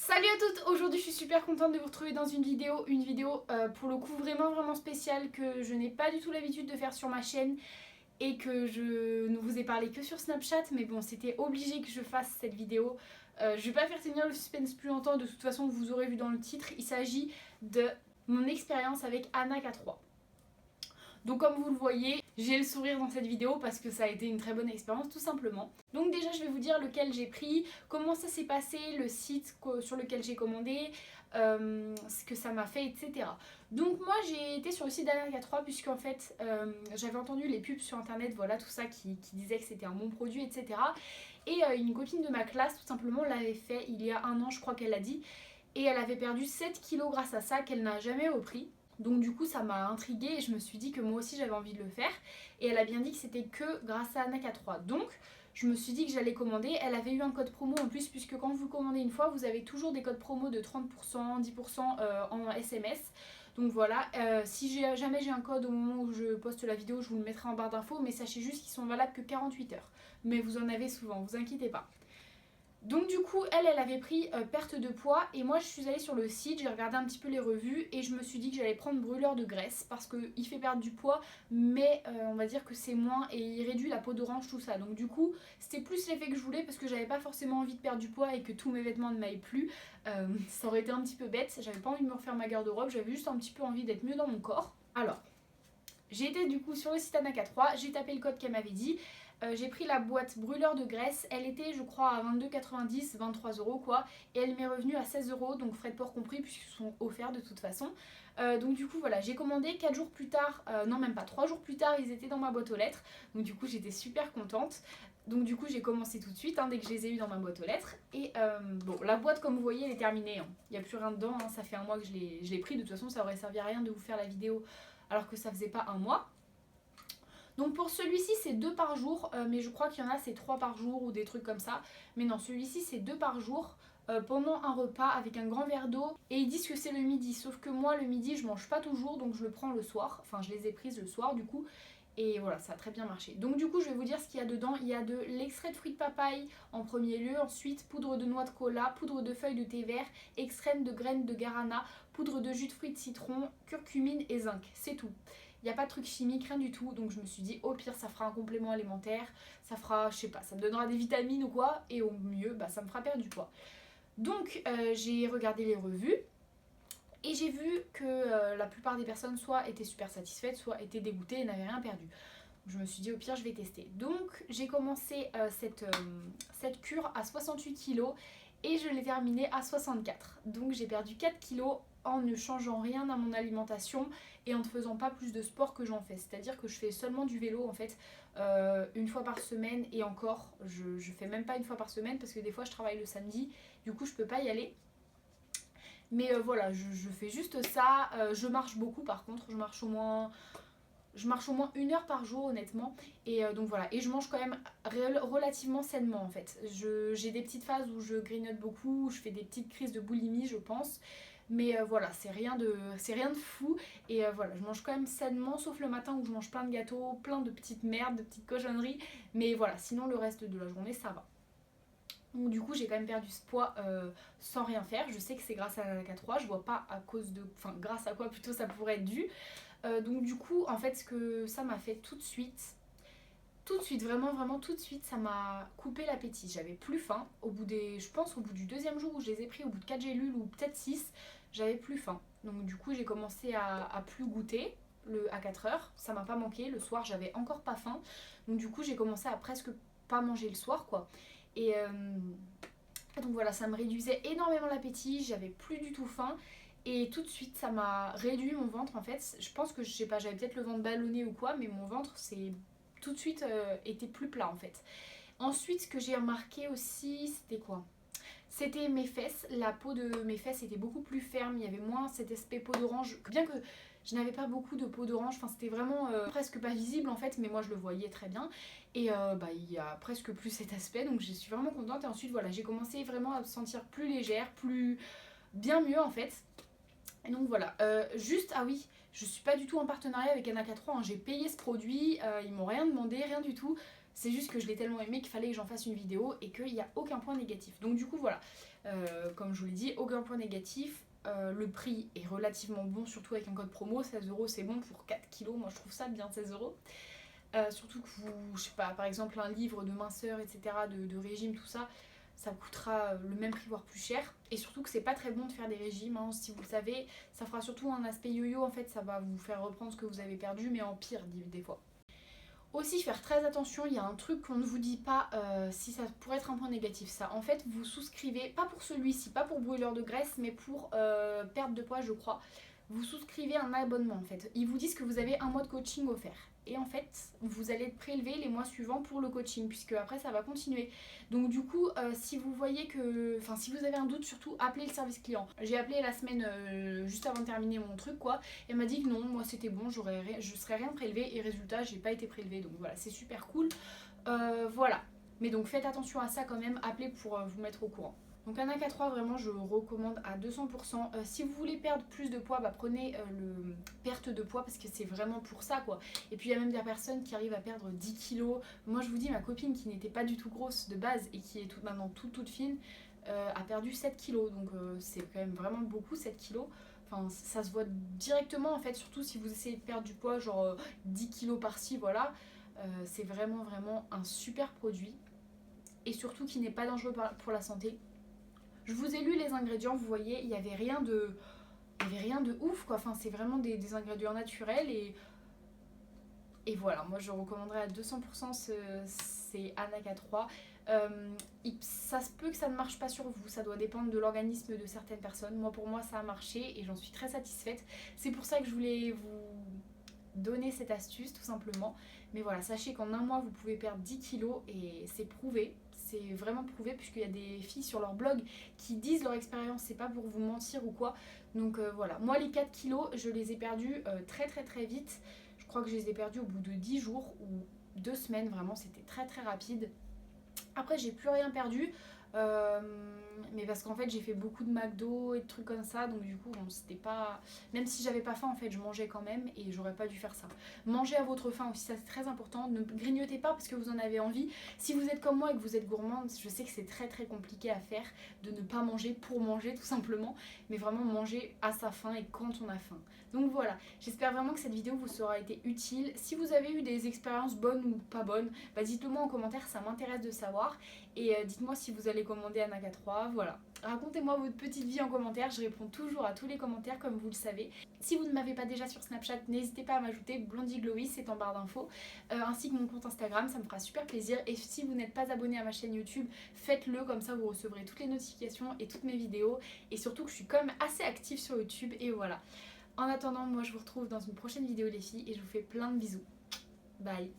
Salut à toutes, aujourd'hui je suis super contente de vous retrouver dans une vidéo pour le coup vraiment spéciale que je n'ai pas du tout l'habitude de faire sur ma chaîne et que je ne vous ai parlé que sur Snapchat, mais bon c'était obligé que je fasse cette vidéo. Je vais pas faire tenir le suspense plus longtemps, de toute façon vous aurez vu dans le titre, il s'agit de mon expérience avec Anna K3. Donc comme vous le voyez, j'ai le sourire dans cette vidéo parce que ça a été une très bonne expérience tout simplement. Donc déjà je vais vous dire lequel j'ai pris, comment ça s'est passé, le site sur lequel j'ai commandé, ce que ça m'a fait, etc. Donc moi j'ai été sur le site d'Anna K3 puisque en fait j'avais entendu les pubs sur internet, voilà tout ça qui disait que c'était un bon produit, etc. Et une copine de ma classe tout simplement l'avait fait il y a un an, je crois qu'elle l'a dit, et elle avait perdu 7 kilos grâce à ça qu'elle n'a jamais repris. Donc du coup ça m'a intriguée et je me suis dit que moi aussi j'avais envie de le faire. Et elle a bien dit que c'était que grâce à Anna K3. Donc je me suis dit que j'allais commander. Elle avait eu un code promo en plus puisque quand vous commandez une fois vous avez toujours des codes promo de 30%, 10% en SMS. Donc voilà, si jamais j'ai un code au moment où je poste la vidéo, je vous le mettrai en barre d'infos. Mais sachez juste qu'ils sont valables que 48 heures. Mais vous en avez souvent, vous inquiétez pas. Donc du coup elle avait pris perte de poids et moi je suis allée sur le site, j'ai regardé un petit peu les revues et je me suis dit que j'allais prendre brûleur de graisse parce qu'il fait perdre du poids mais on va dire que c'est moins et il réduit la peau d'orange tout ça. Donc du coup c'était plus l'effet que je voulais parce que j'avais pas forcément envie de perdre du poids et que tous mes vêtements ne m'aillent plus. Ça aurait été un petit peu bête, j'avais pas envie de me refaire ma garde-robe, j'avais juste un petit peu envie d'être mieux dans mon corps. Alors j'ai été du coup sur le site Anna K3, j'ai tapé le code qu'elle m'avait dit. J'ai pris la boîte brûleur de graisse, elle était je crois à 22,90, 23 € quoi, et elle m'est revenue à 16 €, donc frais de port compris puisqu'ils sont offerts de toute façon. Donc du coup voilà, j'ai commandé 4 jours plus tard, non même pas 3 jours plus tard, ils étaient dans ma boîte aux lettres, donc du coup j'étais super contente. Donc du coup j'ai commencé tout de suite dès que je les ai eu dans ma boîte aux lettres. Et bon, la boîte comme vous voyez elle est terminée, il n'y a plus rien dedans, ça fait un mois que je l'ai pris, de toute façon ça aurait servi à rien de vous faire la vidéo alors que ça faisait pas un mois. Donc pour celui-ci c'est 2 par jour, mais je crois qu'il y en a c'est 3 par jour ou des trucs comme ça. Mais non, celui-ci c'est 2 par jour pendant un repas avec un grand verre d'eau. Et ils disent que c'est le midi, sauf que moi le midi je mange pas toujours, donc je le prends le soir. Enfin je les ai prises le soir du coup. Et voilà, ça a très bien marché. Donc du coup je vais vous dire ce qu'il y a dedans. Il y a de l'extrait de fruits de papaye en premier lieu, ensuite poudre de noix de cola, poudre de feuilles de thé vert, extrême de graines de guarana, poudre de jus de fruits de citron, curcumine et zinc. C'est tout. Il n'y a pas de truc chimique, rien du tout. Donc je me suis dit au pire ça fera un complément alimentaire, ça fera, je sais pas, ça me donnera des vitamines ou quoi. Et au mieux ça me fera perdre du poids. Donc j'ai regardé les revues. Et j'ai vu que la plupart des personnes soit étaient super satisfaites, soit étaient dégoûtées et n'avaient rien perdu. Je me suis dit au pire je vais tester. Donc j'ai commencé cette cure à 68 kg et je l'ai terminée à 64. Donc j'ai perdu 4 kg en ne changeant rien dans mon alimentation et en ne faisant pas plus de sport que j'en fais. C'est-à-dire que je fais seulement du vélo en fait une fois par semaine et encore je fais même pas une fois par semaine parce que des fois je travaille le samedi, du coup je peux pas y aller. Mais voilà, je fais juste ça. Je marche beaucoup par contre, je marche au moins 1 heure par jour honnêtement. Et donc voilà, et je mange quand même relativement sainement en fait. J'ai des petites phases où je grignote beaucoup, où je fais des petites crises de boulimie je pense. Mais voilà, c'est rien de fou. Et voilà, je mange quand même sainement, sauf le matin où je mange plein de gâteaux, plein de petites merdes, de petites cochonneries. Mais voilà, sinon le reste de la journée ça va. Donc du coup j'ai quand même perdu ce poids sans rien faire. Je sais que c'est grâce à la K3, je vois pas à cause de... Enfin grâce à quoi plutôt ça pourrait être dû. Donc du coup en fait ce que ça m'a fait tout de suite, vraiment tout de suite, ça m'a coupé l'appétit. J'avais plus faim. Je pense au bout du 2e jour où je les ai pris, au bout de 4 gélules ou peut-être 6, j'avais plus faim. Donc du coup j'ai commencé à plus goûter à 4 heures. Ça m'a pas manqué. Le soir j'avais encore pas faim. Donc du coup j'ai commencé à presque pas manger le soir quoi. Et donc voilà, ça me réduisait énormément l'appétit, j'avais plus du tout faim. Et tout de suite, ça m'a réduit mon ventre en fait. Je pense que, je sais pas, j'avais peut-être le ventre ballonné ou quoi, mais mon ventre, c'est tout de suite était plus plat en fait. Ensuite, ce que j'ai remarqué aussi, c'était quoi? C'était mes fesses. La peau de mes fesses était beaucoup plus ferme, il y avait moins cet aspect peau d'orange. Bien que je n'avais pas beaucoup de peau d'orange, enfin c'était vraiment presque pas visible en fait, mais moi je le voyais très bien. Et il y a presque plus cet aspect, donc je suis vraiment contente. Et ensuite voilà, j'ai commencé vraiment à me sentir plus légère, bien mieux en fait. Et donc voilà, juste, ah oui, je suis pas du tout en partenariat avec Anna K3, hein. J'ai payé ce produit, ils m'ont rien demandé, rien du tout. C'est juste que je l'ai tellement aimé qu'il fallait que j'en fasse une vidéo et qu'il n'y a aucun point négatif. Donc du coup voilà, comme je vous l'ai dit, aucun point négatif. Le prix est relativement bon, surtout avec un code promo, 16 € c'est bon pour 4 kilos, moi je trouve ça bien 16 €. Surtout que vous, je sais pas, par exemple un livre de minceur, etc., de régime, tout ça, ça coûtera le même prix, voire plus cher. Et surtout que c'est pas très bon de faire des régimes, hein, si vous le savez, ça fera surtout un aspect yo-yo, en fait ça va vous faire reprendre ce que vous avez perdu, mais en pire des fois. Aussi faire très attention, il y a un truc qu'on ne vous dit pas, si ça pourrait être un point négatif ça. En fait vous souscrivez, pas pour celui-ci, pas pour brûleur de graisse, mais pour perte de poids je crois. Vous souscrivez un abonnement en fait. Ils vous disent que vous avez un mois de coaching offert. Et en fait, vous allez être prélevé les mois suivants pour le coaching, puisque après ça va continuer. Donc du coup, si vous voyez que... Enfin, si vous avez un doute, surtout appelez le service client. J'ai appelé la semaine juste avant de terminer mon truc, quoi. Et elle m'a dit que non, moi c'était bon, je serais rien prélevé. Et résultat, j'ai pas été prélevée. Donc voilà, c'est super cool. Voilà. Mais donc faites attention à ça quand même, appelez pour vous mettre au courant. Donc un AK3 vraiment je recommande à 200%. Si vous voulez perdre plus de poids, bah, prenez le perte de poids parce que c'est vraiment pour ça quoi. Et puis il y a même des personnes qui arrivent à perdre 10 kilos. Moi je vous dis, ma copine qui n'était pas du tout grosse de base et qui est maintenant toute fine a perdu 7 kilos. Donc c'est quand même vraiment beaucoup 7 kilos. Enfin ça se voit directement en fait, surtout si vous essayez de perdre du poids genre 10 kilos par-ci, voilà. C'est vraiment un super produit. Et surtout qui n'est pas dangereux pour la santé. Je vous ai lu les ingrédients, vous voyez, il n'y avait rien de ouf quoi. Enfin, c'est vraiment des ingrédients naturels et voilà, moi je recommanderais à 200% c'est Anaka 3. Ça se peut que ça ne marche pas sur vous, ça doit dépendre de l'organisme de certaines personnes. Moi pour moi ça a marché et j'en suis très satisfaite. C'est pour ça que je voulais vous donner cette astuce tout simplement. Mais voilà, sachez qu'en un mois vous pouvez perdre 10 kilos et c'est prouvé. C'est vraiment prouvé puisqu'il y a des filles sur leur blog qui disent leur expérience, c'est pas pour vous mentir ou quoi. Donc voilà, moi les 4 kilos je les ai perdus très vite. Je crois que je les ai perdus au bout de 10 jours ou 2 semaines, vraiment c'était très rapide. Après j'ai plus rien perdu. Mais parce qu'en fait j'ai fait beaucoup de McDo et de trucs comme ça, donc du coup bon, c'était pas... Même si j'avais pas faim en fait je mangeais quand même et j'aurais pas dû faire ça. Mangez à votre faim aussi, ça c'est très important, ne grignotez pas parce que vous en avez envie. Si vous êtes comme moi et que vous êtes gourmande, je sais que c'est très compliqué à faire de ne pas manger pour manger tout simplement, mais vraiment manger à sa faim et quand on a faim. Donc voilà, j'espère vraiment que cette vidéo vous aura été utile. Si vous avez eu des expériences bonnes ou pas bonnes, bah dites-le moi en commentaire, ça m'intéresse de savoir. Et dites-moi si vous allez commander Anaka 3, voilà. Racontez-moi votre petite vie en commentaire, je réponds toujours à tous les commentaires comme vous le savez. Si vous ne m'avez pas déjà sur Snapchat, n'hésitez pas à m'ajouter Blondie Glowy, c'est en barre d'infos, ainsi que mon compte Instagram, ça me fera super plaisir. Et si vous n'êtes pas abonné à ma chaîne YouTube, faites-le, comme ça vous recevrez toutes les notifications et toutes mes vidéos. Et surtout que je suis quand même assez active sur YouTube et voilà. En attendant, moi je vous retrouve dans une prochaine vidéo les filles et je vous fais plein de bisous. Bye.